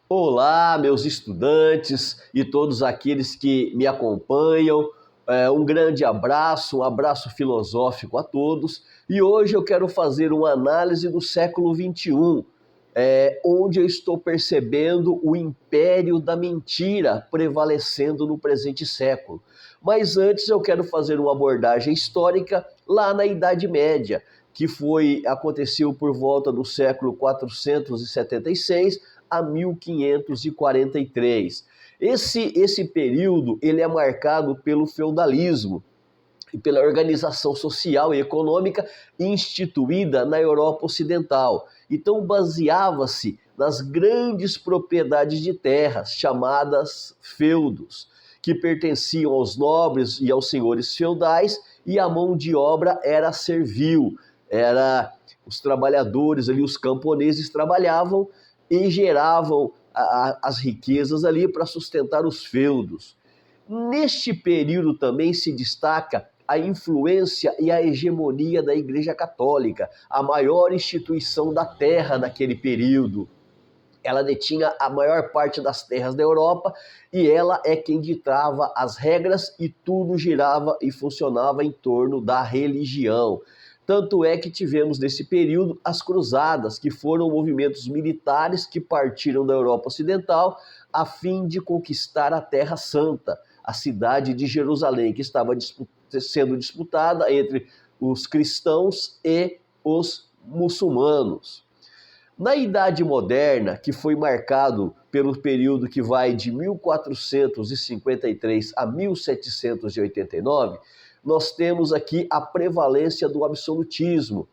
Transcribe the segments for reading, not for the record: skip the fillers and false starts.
Olá, meus estudantes e todos aqueles que me acompanham. Um grande abraço, um abraço filosófico a todos. E hoje eu quero fazer uma análise do século XXI, onde eu estou percebendo o império da mentira prevalecendo no presente século. Mas antes eu quero fazer uma abordagem histórica lá na Idade Média, que aconteceu por volta do século 476 a 1543. Esse período ele é marcado pelo feudalismo e pela organização social e econômica instituída na Europa Ocidental. Então baseava-se nas grandes propriedades de terras, chamadas feudos, que pertenciam aos nobres e aos senhores feudais, e a mão de obra era servil, os trabalhadores ali, os camponeses trabalhavam e geravam as riquezas ali para sustentar os feudos. Neste período também se destaca a influência e a hegemonia da Igreja Católica, a maior instituição da terra naquele período. Ela detinha a maior parte das terras da Europa e ela é quem ditava as regras e tudo girava e funcionava em torno da religião. Tanto é que tivemos nesse período as cruzadas, que foram movimentos militares que partiram da Europa Ocidental a fim de conquistar a Terra Santa, a cidade de Jerusalém, que estava sendo disputada entre os cristãos e os muçulmanos. Na Idade Moderna, que foi marcado pelo período que vai de 1453 a 1789, nós temos aqui a prevalência do absolutismo.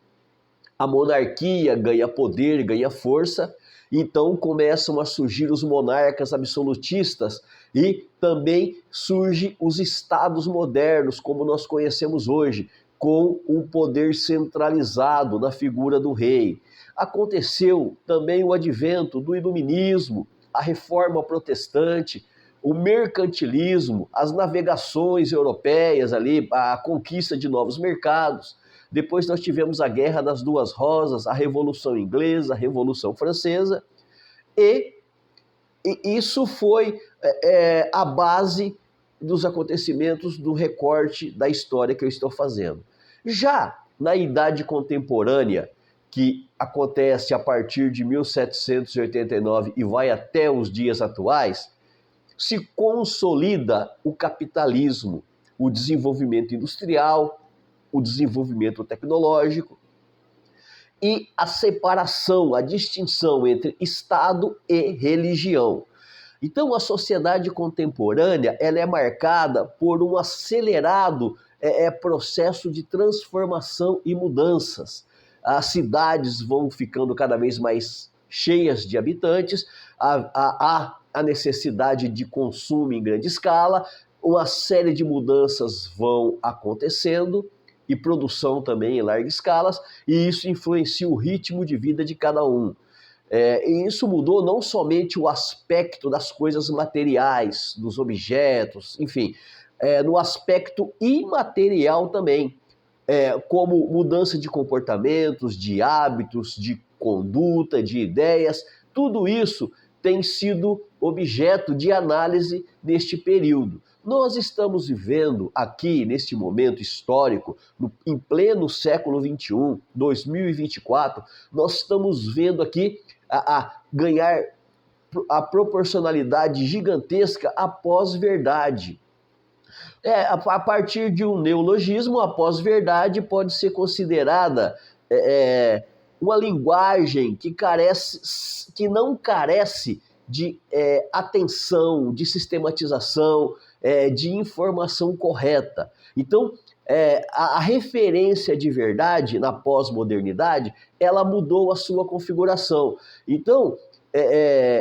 A monarquia ganha poder, ganha força, então começam a surgir os monarcas absolutistas e também surgem os estados modernos, como nós conhecemos hoje, com um poder centralizado na figura do rei. Aconteceu também o advento do iluminismo, a reforma protestante, o mercantilismo, as navegações europeias ali, a conquista de novos mercados. Depois nós tivemos a Guerra das Duas Rosas, a Revolução Inglesa, a Revolução Francesa, e isso foi a base dos acontecimentos do recorte da história que eu estou fazendo. Já na Idade Contemporânea, que acontece a partir de 1789 e vai até os dias atuais, se consolida o capitalismo, o desenvolvimento industrial, o desenvolvimento tecnológico e a separação, a distinção entre Estado e religião. Então, a sociedade contemporânea ela é marcada por um acelerado processo de transformação e mudanças. As cidades vão ficando cada vez mais cheias de habitantes, há a necessidade de consumo em grande escala, uma série de mudanças vão acontecendo e produção também em larga escala, e isso influencia o ritmo de vida de cada um. E isso mudou não somente o aspecto das coisas materiais, dos objetos, enfim, no aspecto imaterial também, como mudança de comportamentos, de hábitos, de conduta, de ideias, tudo isso tem sido objeto de análise neste período. Nós estamos vivendo aqui, neste momento histórico, em pleno século XXI, 2024, nós estamos vendo aqui a ganhar a proporcionalidade gigantesca à pós-verdade. A partir de um neologismo, a pós-verdade pode ser considerada uma linguagem que não carece de atenção, de sistematização, de informação correta. Então, a referência de verdade na pós-modernidade, ela mudou a sua configuração. Então,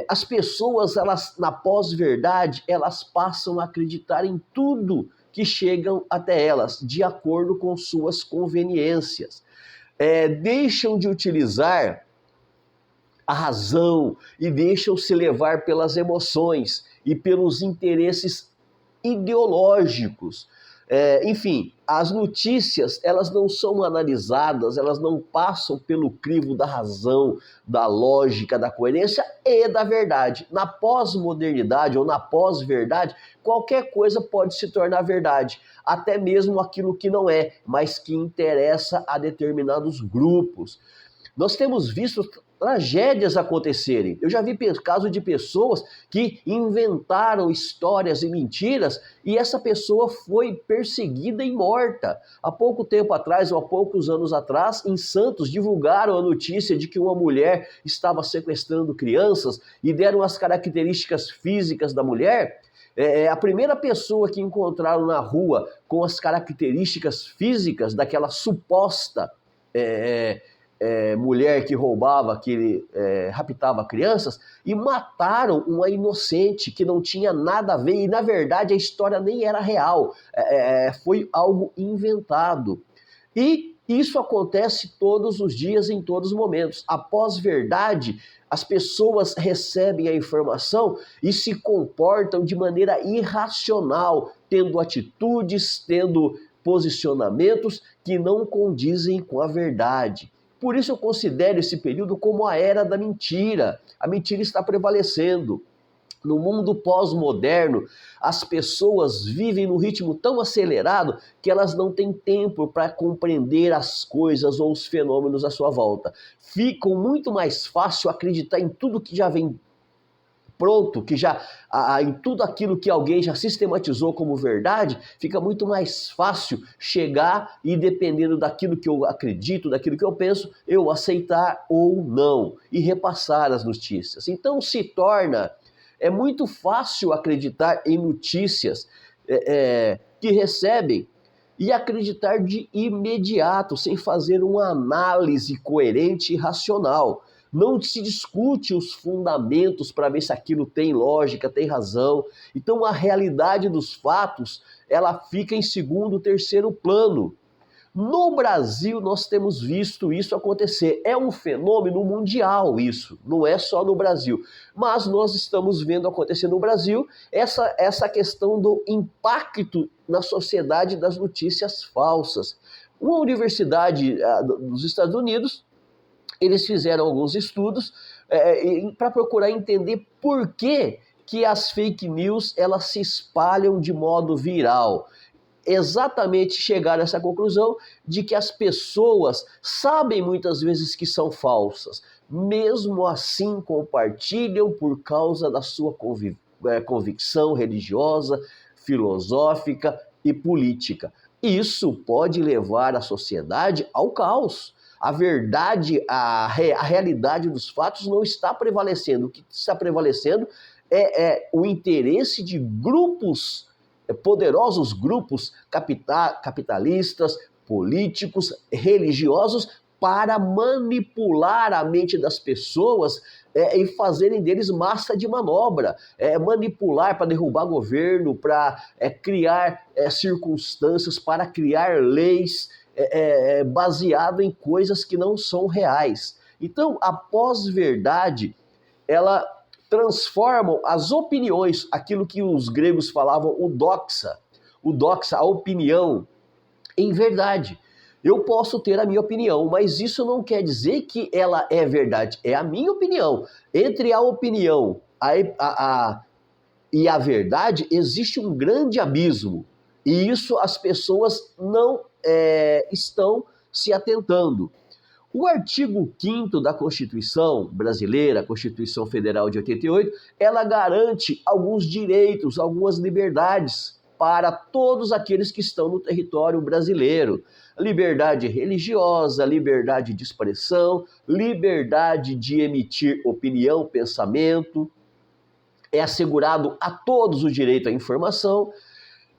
as pessoas, elas, na pós-verdade, elas passam a acreditar em tudo que chegam até elas, de acordo com suas conveniências. Deixam de utilizar a razão e deixam se levar pelas emoções e pelos interesses ideológicos. Enfim, as notícias, elas não são analisadas, elas não passam pelo crivo da razão, da lógica, da coerência e da verdade. Na pós-modernidade ou na pós-verdade, qualquer coisa pode se tornar verdade, até mesmo aquilo que não é, mas que interessa a determinados grupos. Nós temos visto tragédias acontecerem. Eu já vi casos de pessoas que inventaram histórias e mentiras e essa pessoa foi perseguida e morta. Há pouco tempo atrás, ou há poucos anos atrás, em Santos, divulgaram a notícia de que uma mulher estava sequestrando crianças e deram as características físicas da mulher. A primeira pessoa que encontraram na rua com as características físicas daquela suposta mulher que roubava, que raptava crianças, e mataram uma inocente que não tinha nada a ver, e na verdade a história nem era real, foi algo inventado. E isso acontece todos os dias, em todos os momentos. Após verdade, as pessoas recebem a informação e se comportam de maneira irracional, tendo atitudes, tendo posicionamentos que não condizem com a verdade. Por isso eu considero esse período como a era da mentira. A mentira está prevalecendo. No mundo pós-moderno, as pessoas vivem num ritmo tão acelerado que elas não têm tempo para compreender as coisas ou os fenômenos à sua volta. Ficam muito mais fácil acreditar em tudo que já vem pronto, que já em tudo aquilo que alguém já sistematizou como verdade, fica muito mais fácil chegar e, dependendo daquilo que eu acredito, daquilo que eu penso, eu aceitar ou não e repassar as notícias. Então é muito fácil acreditar em notícias que recebem e acreditar de imediato, sem fazer uma análise coerente e racional. Não se discute os fundamentos para ver se aquilo tem lógica, tem razão. Então a realidade dos fatos, ela fica em segundo, terceiro plano. No Brasil nós temos visto isso acontecer. É um fenômeno mundial isso, não é só no Brasil. Mas nós estamos vendo acontecer no Brasil essa questão do impacto na sociedade das notícias falsas. Uma universidade dos Estados Unidos, eles fizeram alguns estudos para procurar entender por que as fake news elas se espalham de modo viral. Exatamente chegaram a essa conclusão de que as pessoas sabem muitas vezes que são falsas, mesmo assim compartilham por causa da sua convicção religiosa, filosófica e política. Isso pode levar a sociedade ao caos. A verdade, a realidade dos fatos não está prevalecendo. O que está prevalecendo é o interesse de grupos, poderosos grupos capitalistas, políticos, religiosos, para manipular a mente das pessoas e fazerem deles massa de manobra. Manipular para derrubar governo, para criar circunstâncias, para criar leis baseado em coisas que não são reais. Então, a pós-verdade, ela transforma as opiniões, aquilo que os gregos falavam, o doxa, a opinião, em verdade. Eu posso ter a minha opinião, mas isso não quer dizer que ela é verdade, é a minha opinião. Entre a opinião e a verdade existe um grande abismo, e isso as pessoas não estão se atentando. O artigo 5º da Constituição brasileira, a Constituição Federal de 88, ela garante alguns direitos, algumas liberdades para todos aqueles que estão no território brasileiro. Liberdade religiosa, liberdade de expressão, liberdade de emitir opinião, pensamento. É assegurado a todos o direito à informação.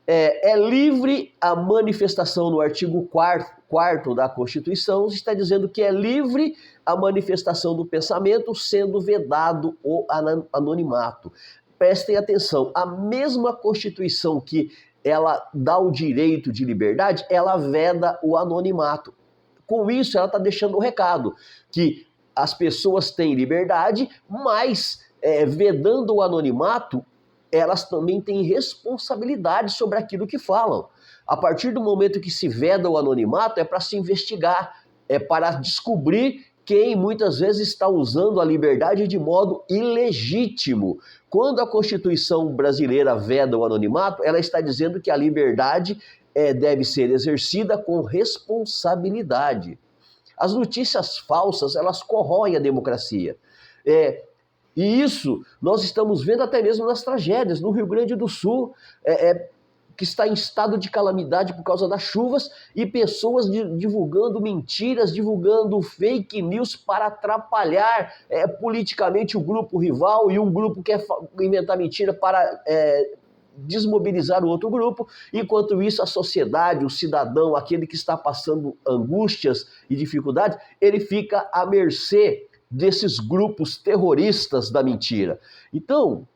É livre a manifestação no artigo 4º da Constituição, está dizendo que é livre a manifestação do pensamento, sendo vedado o anonimato. Prestem atenção, a mesma Constituição que ela dá o direito de liberdade, ela veda o anonimato. Com isso, ela está deixando um recado, que as pessoas têm liberdade, mas vedando o anonimato, elas também têm responsabilidade sobre aquilo que falam. A partir do momento que se veda o anonimato, é para se investigar, é para descobrir quem muitas vezes está usando a liberdade de modo ilegítimo. Quando a Constituição brasileira veda o anonimato, ela está dizendo que a liberdade deve ser exercida com responsabilidade. As notícias falsas, elas corroem a democracia. E isso nós estamos vendo até mesmo nas tragédias. No Rio Grande do Sul, que está em estado de calamidade por causa das chuvas, e pessoas divulgando mentiras, divulgando fake news para atrapalhar politicamente o grupo rival, e um grupo quer inventar mentira para desmobilizar o outro grupo. Enquanto isso, a sociedade, o cidadão, aquele que está passando angústias e dificuldades, ele fica à mercê desses grupos terroristas da mentira. Então,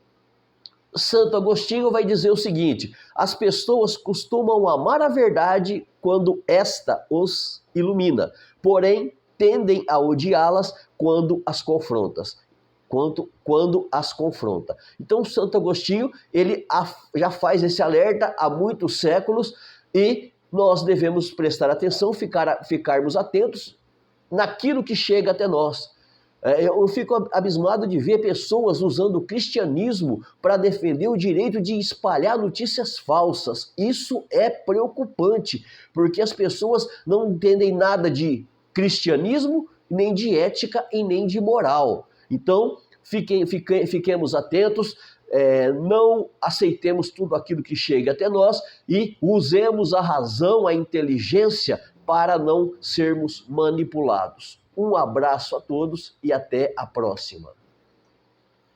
Santo Agostinho vai dizer o seguinte: as pessoas costumam amar a verdade quando esta os ilumina, porém tendem a odiá-las quando as confronta. Então, Santo Agostinho, ele já faz esse alerta há muitos séculos, e nós devemos prestar atenção, ficarmos atentos naquilo que chega até nós. Eu fico abismado de ver pessoas usando o cristianismo para defender o direito de espalhar notícias falsas. Isso é preocupante, porque as pessoas não entendem nada de cristianismo, nem de ética e nem de moral. Então, fiquemos atentos, não aceitemos tudo aquilo que chega até nós e usemos a razão, a inteligência para não sermos manipulados. Um abraço a todos e até a próxima.